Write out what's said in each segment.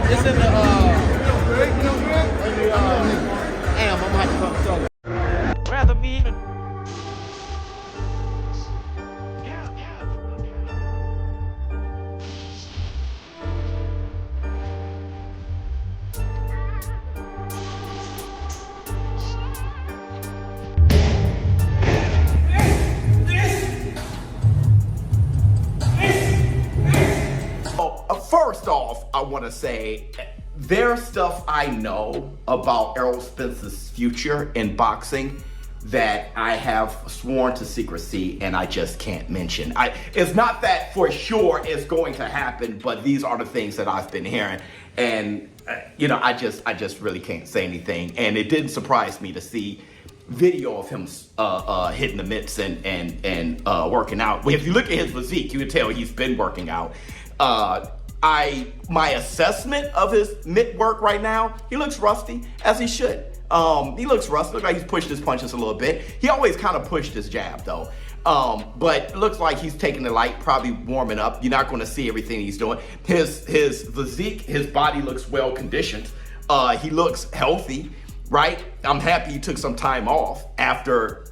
It's in the, damn, I'm gonna have to come show you. Rather be even. First off, I want to say there's stuff I know about Errol Spence's future in boxing that I have sworn to secrecy and I just can't mention. It's not that for sure it's going to happen, but these are the things that I've been hearing. And, you know, I just really can't say anything. And it didn't surprise me to see video of him hitting the mitts and working out. If you look at his physique, you can tell he's been working out. My assessment of his mitt work right now, he looks rusty, as he should. He looks rusty, looks like he's pushed his punches a little bit. He always kind of pushed his jab though. But it looks like he's taking it light, probably warming up. You're not going to see everything he's doing. His physique, his body looks well conditioned. He looks healthy, right? I'm happy he took some time off after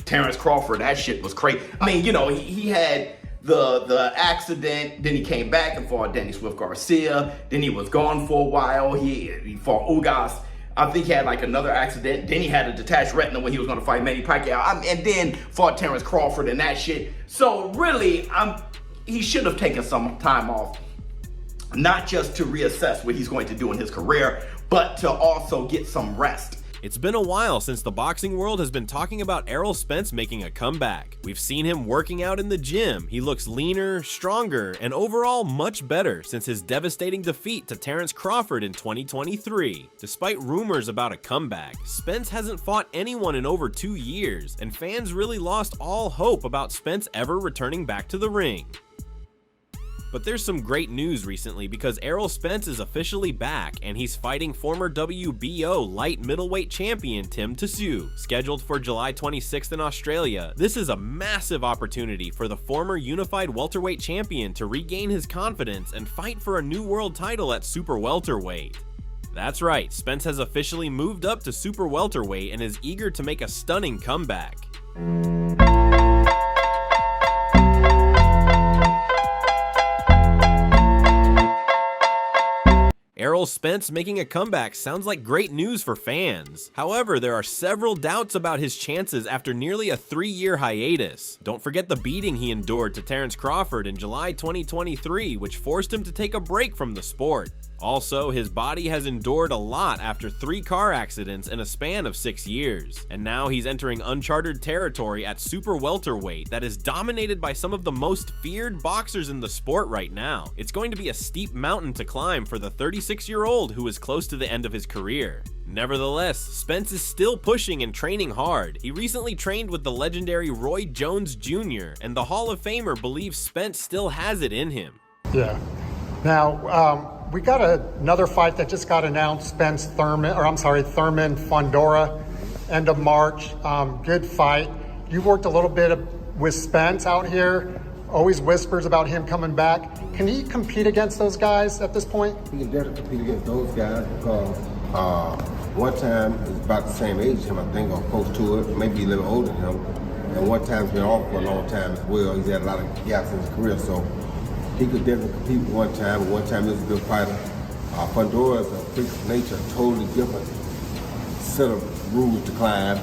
Terrence Crawford. That shit was crazy. I mean, you know, he had the accident, then he came back and fought Danny Swift Garcia, then he was gone for a while. He fought Ugas. I think he had like another accident. Then he had a detached retina when he was going to fight Manny Pacquiao, and then fought Terrence Crawford and that shit. So really, he should have taken some time off, not just to reassess what he's going to do in his career, but to also get some rest. It's been a while since the boxing world has been talking about Errol Spence making a comeback. We've seen him working out in the gym. He looks leaner, stronger, and overall much better since his devastating defeat to Terrence Crawford in 2023. Despite rumors about a comeback, Spence hasn't fought anyone in over 2 years, and fans really lost all hope about Spence ever returning back to the ring. But there's some great news recently because Errol Spence is officially back and he's fighting former WBO light middleweight champion Tim Tszyu, scheduled for July 26th in Australia. This is a massive opportunity for the former unified welterweight champion to regain his confidence and fight for a new world title at super welterweight. That's right, Spence has officially moved up to super welterweight and is eager to make a stunning comeback. Errol Spence making a comeback sounds like great news for fans. However, there are several doubts about his chances after nearly a 3-year hiatus. Don't forget the beating he endured to Terrence Crawford in July 2023, which forced him to take a break from the sport. Also, his body has endured a lot after 3 car accidents in a span of 6 years. And now he's entering uncharted territory at super welterweight that is dominated by some of the most feared boxers in the sport right now. It's going to be a steep mountain to climb for the 36-year-old who is close to the end of his career. Nevertheless, Spence is still pushing and training hard. He recently trained with the legendary Roy Jones Jr., and the Hall of Famer believes Spence still has it in him. Yeah. Now, we got another fight that just got announced, Thurman Fondora, end of March. Good fight. You worked a little bit with Spence out here. Always whispers about him coming back. Can he compete against those guys at this point? He can definitely compete against those guys because one time he's about the same age as him, I think, or close to it, maybe a little older than him. And one time he's been off for a long time as well. He's had a lot of gaps in his career, so he could definitely compete one time. One time he was a good fighter. Fondora is a freak of nature, a totally different set of rules to climb.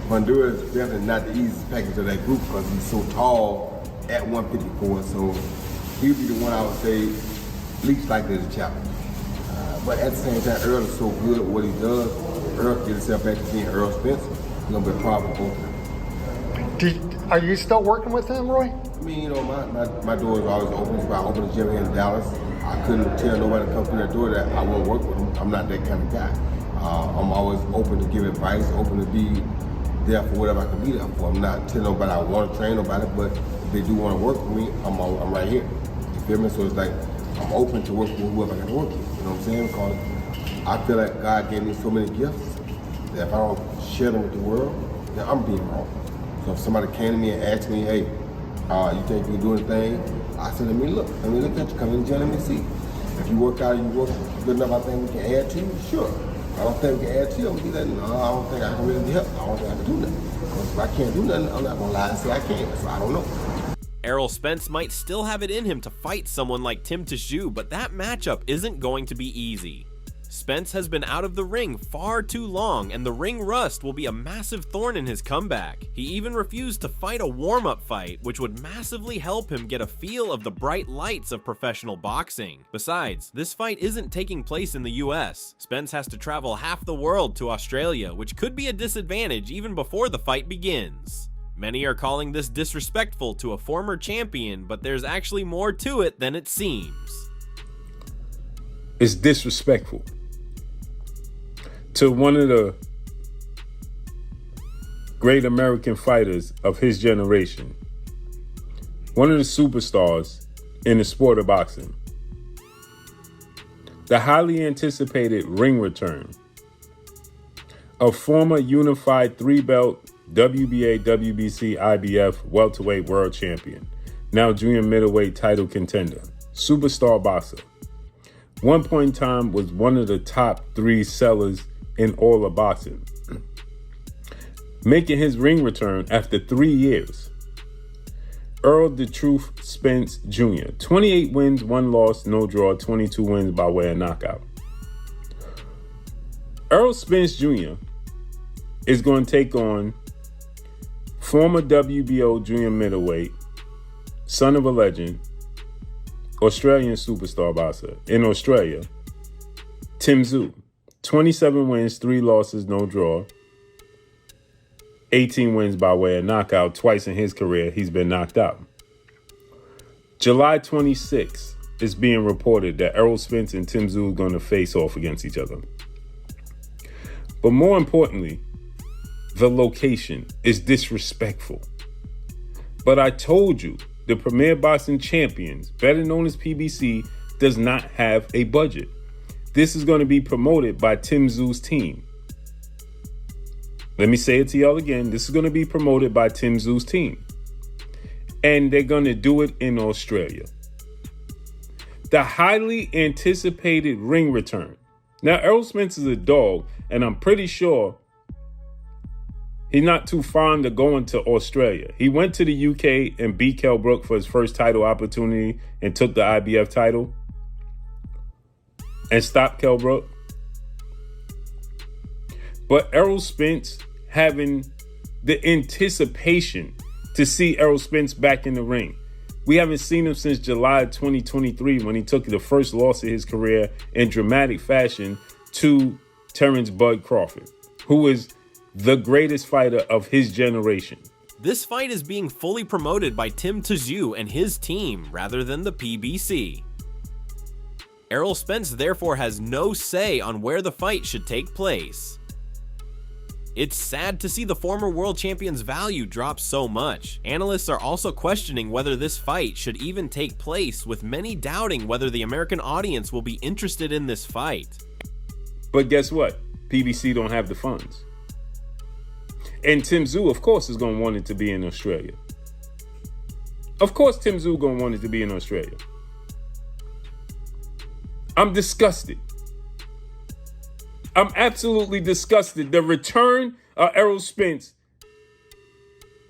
Fondora is definitely not the easiest package of that group because he's so tall at 154. So he'd be the one I would say least likely to challenge. But at the same time, Earl is so good at what he does. Earl can get himself back to being Errol Spence. He's gonna be a problem for both of them. Are you still working with him, Roy? I mean, you know, my door is always open. If I open a gym here in Dallas, I couldn't tell nobody to come through that door that I won't work with them. I'm not that kind of guy. I'm always open to give advice, open to be there for whatever I can be there for. I'm not telling nobody I want to train nobody, but if they do want to work with me, I'm right here. You feel me? So it's like I'm open to work with whoever I can work with. You know what I'm saying? Because I feel like God gave me so many gifts that if I don't share them with the world, then I'm being wrong. So if somebody came to me and asked me, hey, You think you can do anything? I said, let me look at you, come in the gym, let me see. If you work out, you work good enough, I think we can add to you, sure. I don't think we can add to you, I'm gonna be like, no, I don't think I can really help. I don't think I can do nothing. Because if I can't do nothing, I'm not gonna lie and say I can't, so I don't know. Errol Spence might still have it in him to fight someone like Tszyu, but that matchup isn't going to be easy. Spence has been out of the ring far too long, and the ring rust will be a massive thorn in his comeback. He even refused to fight a warm-up fight, which would massively help him get a feel of the bright lights of professional boxing. Besides, this fight isn't taking place in the US. Spence has to travel half the world to Australia, which could be a disadvantage even before the fight begins. Many are calling this disrespectful to a former champion, but there's actually more to it than it seems. It's disrespectful to one of the great American fighters of his generation, one of the superstars in the sport of boxing. The highly anticipated ring return of former unified 3-belt WBA, WBC, IBF welterweight world champion, now junior middleweight title contender, superstar boxer. One point in time was one of the top 3 sellers in all of boxing. Making his ring return after 3 years. Errol "The Truth" Spence Jr. 28 wins, 1 loss, no draw, 22 wins by way of knockout. Errol Spence Jr. is going to take on former WBO junior middleweight, son of a legend, Australian superstar boxer in Australia, Tszyu. 27 wins, 3 losses, no draw. 18 wins by way of knockout. Twice in his career, he's been knocked out. July 26th, it's being reported that Errol Spence and Tszyu are going to face off against each other. But more importantly, the location is disrespectful. But I told you, the Premier Boxing Champions, better known as PBC, does not have a budget. This is going to be promoted by Tszyu's team. Let me say it to y'all again. This is going to be promoted by Tszyu's team. And they're going to do it in Australia. The highly anticipated ring return. Now, Errol Spence is a dog, and I'm pretty sure he's not too fond of going to Australia. He went to the UK and beat Kell Brook for his first title opportunity and took the IBF title and stopped Kell Brook. But Errol Spence having the anticipation to see Errol Spence back in the ring. We haven't seen him since July 2023 when he took the first loss of his career in dramatic fashion to Terrence Bud Crawford, who is the greatest fighter of his generation. This fight is being fully promoted by Tszyu and his team rather than the PBC. Errol Spence therefore has no say on where the fight should take place. It's sad to see the former world champion's value drop so much. Analysts are also questioning whether this fight should even take place, with many doubting whether the American audience will be interested in this fight. But guess what? PBC don't have the funds. And Tszyu, of course, is going to want it to be in Australia. Of course, Tszyu going to want it to be in Australia. I'm disgusted. I'm absolutely disgusted. The return of Errol Spence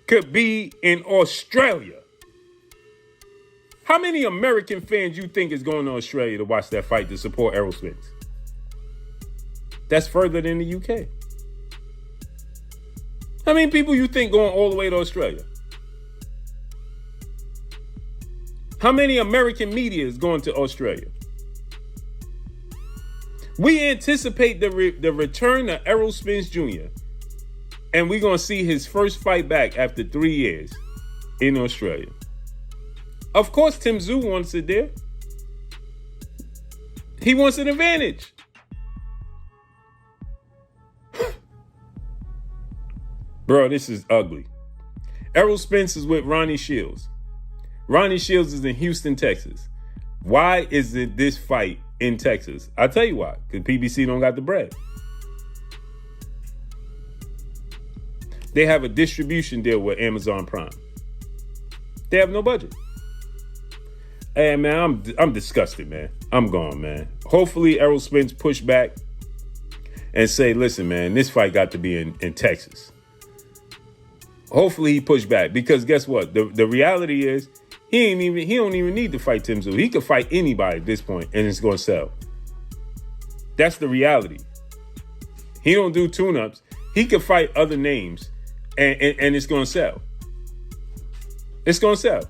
could be in Australia. How many American fans you think is going to Australia to watch that fight to support Errol Spence? That's further than the UK. How many people you think going all the way to Australia? How many American media is going to Australia? We anticipate the return of Errol Spence Jr. And we're going to see his first fight back after 3 years in Australia. Of course, Tszyu wants it there. He wants an advantage. Bro, this is ugly. Errol Spence is with Ronnie Shields. Ronnie Shields is in Houston, Texas. Why is it this fight in Texas? I'll tell you why. Because PBC don't got the bread. They have a distribution deal with Amazon Prime. They have no budget. Hey, man, I'm disgusted, man. I'm gone, man. Hopefully, Errol Spence push back and say, listen, man, this fight got to be in Texas. Hopefully, he push back because guess what? The reality is he don't even need to fight Tszyu. He could fight anybody at this point, and it's going to sell. That's the reality. He don't do tune-ups. He could fight other names, and it's going to sell. It's going to sell.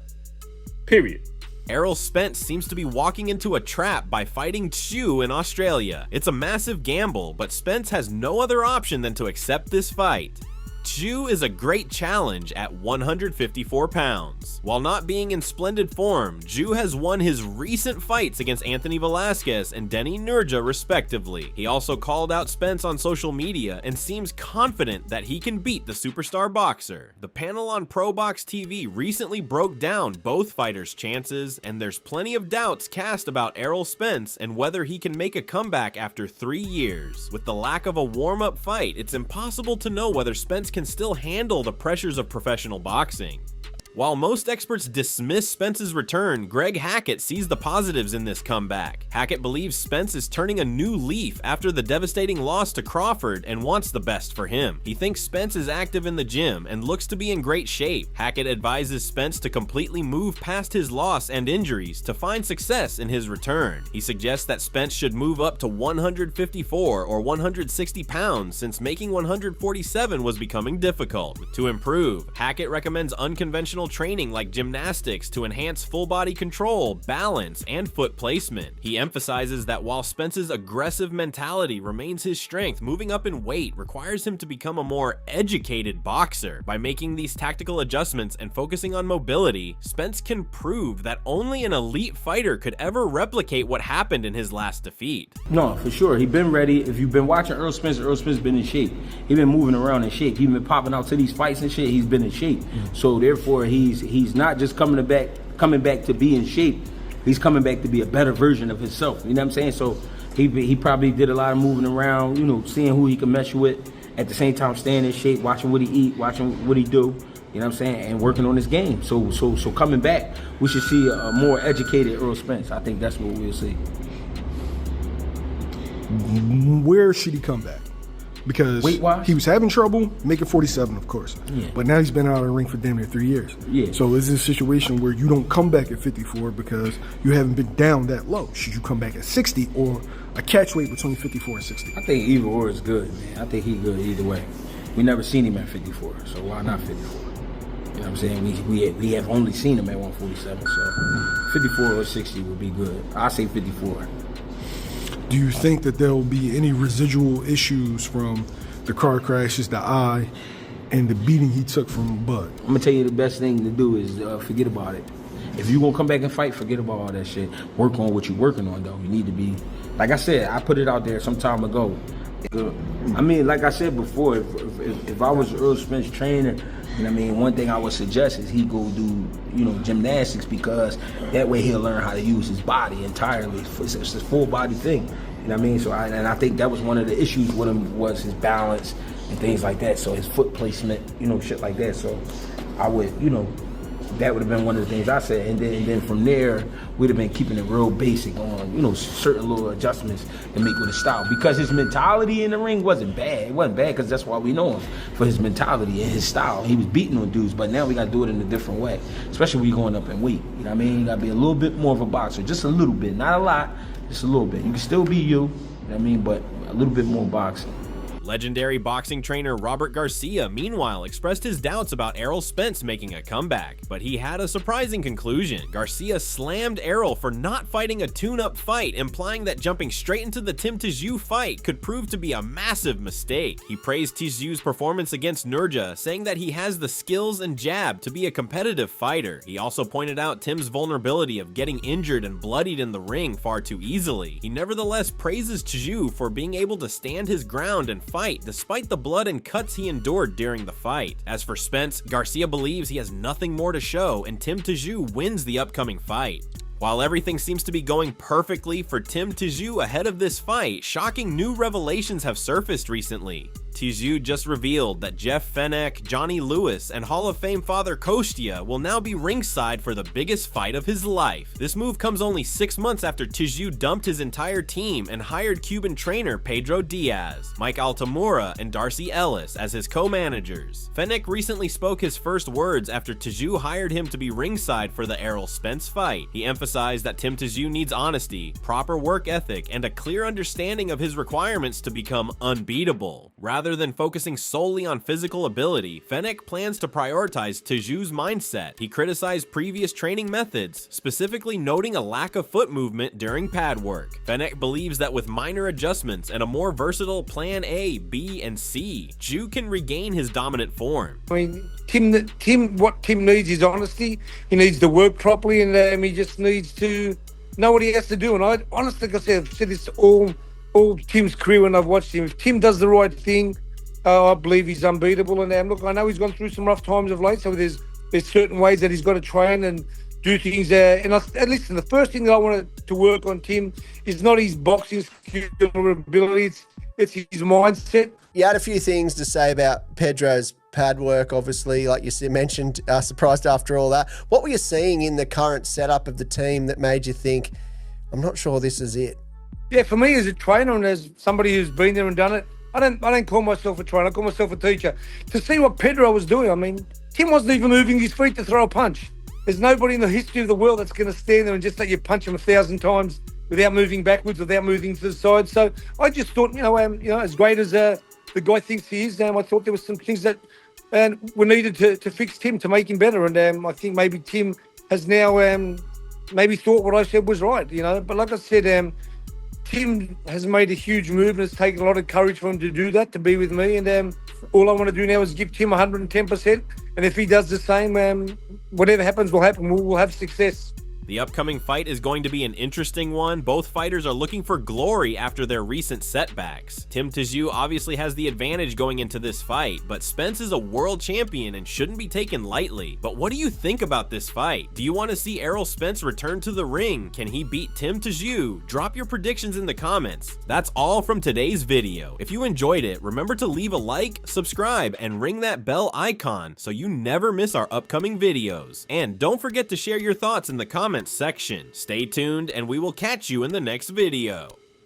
Period. Errol Spence seems to be walking into a trap by fighting Tszyu in Australia. It's a massive gamble, but Spence has no other option than to accept this fight. Tszyu is a great challenge at 154 pounds. While not being in splendid form, Tszyu has won his recent fights against Anthony Velasquez and Denny Nurja respectively. He also called out Spence on social media and seems confident that he can beat the superstar boxer. The panel on ProBox TV recently broke down both fighters' chances, and there's plenty of doubts cast about Errol Spence and whether he can make a comeback after 3 years. With the lack of a warm-up fight, it's impossible to know whether Spence can still handle the pressures of professional boxing. While most experts dismiss Spence's return, Greg Hackett sees the positives in this comeback. Hackett believes Spence is turning a new leaf after the devastating loss to Crawford and wants the best for him. He thinks Spence is active in the gym and looks to be in great shape. Hackett advises Spence to completely move past his loss and injuries to find success in his return. He suggests that Spence should move up to 154 or 160 pounds since making 147 was becoming difficult. To improve, Hackett recommends unconventional training like gymnastics to enhance full body control, balance, and foot placement. He emphasizes that while Spence's aggressive mentality remains his strength, moving up in weight requires him to become a more educated boxer. By making these tactical adjustments and focusing on mobility, Spence can prove that only an elite fighter could ever replicate what happened in his last defeat. No, for sure. He's been ready. If you've been watching Errol Spence been in shape. He's been moving around in shape. He's been popping out to these fights and shit. He's been in shape. So therefore, he's not just coming back to be in shape. He's coming back to be a better version of himself. You know what I'm saying? So he probably did a lot of moving around, you know, seeing who he can mesh with, at the same time staying in shape, watching what he eat, watching what he do. You know what I'm saying? And working on his game. So coming back, we should see a more educated Errol Spence. I think that's what we'll see. Where should he come back? Because weight-wise? He was having trouble making 47, of course. Yeah. But now he's been out of the ring for damn near 3 years. Yeah. So is this a situation where you don't come back at 54 because you haven't been down that low? Should you come back at 60 or a catch weight between 54 and 60? I think either or is good, man. I think he's good either way. We never seen him at 54, so why not 54? You know what I'm saying? We have only seen him at 147, so 54 or 60 would be good. I say 54. Do you think that there will be any residual issues from the car crashes, the eye, and the beating he took from Bud? I'm gonna tell you the best thing to do is forget about it. If you're gonna come back and fight, forget about all that shit. Work on what you're working on, though. You need to be, like I said, I put it out there some time ago. I mean, like I said before, if I was Errol Spence trainer, you know what I mean, one thing I would suggest is he go do, you know, gymnastics, because that way he'll learn how to use his body entirely. It's a full body thing. You know what I mean? So I think that was one of the issues with him, was his balance and things like that. So his foot placement, you know, shit like that. So I would, you know, that would have been one of the things I said. And then from there, we'd have been keeping it real basic on, you know, certain little adjustments to make with his style. Because his mentality in the ring wasn't bad. It wasn't bad because that's why we know him, for his mentality and his style. He was beating on dudes, but now we got to do it in a different way, especially when you're going up in weight. You know what I mean? You got to be a little bit more of a boxer, just a little bit, not a lot, just a little bit. You can still be you know what I mean, but a little bit more boxing. Legendary boxing trainer Robert Garcia, meanwhile, expressed his doubts about Errol Spence making a comeback, but he had a surprising conclusion. Garcia slammed Errol for not fighting a tune-up fight, implying that jumping straight into the Tim Tszyu fight could prove to be a massive mistake. He praised Tszyu's performance against Nurja, saying that he has the skills and jab to be a competitive fighter. He also pointed out Tim's vulnerability of getting injured and bloodied in the ring far too easily. He nevertheless praises Tszyu for being able to stand his ground and fight despite the blood and cuts he endured during the fight. As for Spence, Garcia believes he has nothing more to show, and Tim Tszyu wins the upcoming fight. While everything seems to be going perfectly for Tim Tszyu ahead of this fight, shocking new revelations have surfaced recently. Tszyu just revealed that Jeff Fenech, Johnny Lewis, and Hall of Fame father Kostya will now be ringside for the biggest fight of his life. This move comes only 6 months after Tszyu dumped his entire team and hired Cuban trainer Pedro Diaz, Mike Altamura, and Darcy Ellis as his co-managers. Fenech recently spoke his first words after Tszyu hired him to be ringside for the Errol Spence fight. He emphasized that Tim Tszyu needs honesty, proper work ethic, and a clear understanding of his requirements to become unbeatable. Rather than focusing solely on physical ability, Fenech plans to prioritize Tszyu's mindset. He criticized previous training methods, specifically noting a lack of foot movement during pad work. Fenech believes that with minor adjustments and a more versatile plan A, B, and C, Tszyu can regain his dominant form. I mean, what Tim needs is honesty. He needs to work properly, and he just needs to know what he has to do. And I honestly, like I said, I've said this all Tim's career when I've watched him. If Tim does the right thing, I believe he's unbeatable. And look, I know he's gone through some rough times of late, so there's certain ways that he's got to train and do things. And listen, the first thing that I wanted to work on Tim is not his boxing skill or ability, it's his mindset. You had a few things to say about Pedro's pad work, obviously, like you mentioned, surprised after all that. What were you seeing in the current setup of the team that made you think, I'm not sure this is it? Yeah, for me as a trainer and as somebody who's been there and done it, I don't call myself a trainer, I call myself a teacher. To see what Pedro was doing, I mean, Tim wasn't even moving his feet to throw a punch. There's nobody in the history of the world that's going to stand there and just let you punch him 1,000 times without moving backwards, without moving to the side. So I just thought, as great as the guy thinks he is, I thought there were some things that were needed to fix Tim, to make him better. And I think maybe Tim has now maybe thought what I said was right, But like I said, Tim has made a huge move, and it's taken a lot of courage for him to do that, to be with me. And all I want to do now is give Tim 110%. And if he does the same, whatever happens will happen. We'll have success. The upcoming fight is going to be an interesting one. Both fighters are looking for glory after their recent setbacks. Tim Tszyu obviously has the advantage going into this fight, but Spence is a world champion and shouldn't be taken lightly. But what do you think about this fight? Do you want to see Errol Spence return to the ring? Can he beat Tim Tszyu? Drop your predictions in the comments. That's all from today's video. If you enjoyed it, remember to leave a like, subscribe, and ring that bell icon so you never miss our upcoming videos. And don't forget to share your thoughts in the comments section. Stay tuned, and we will catch you in the next video.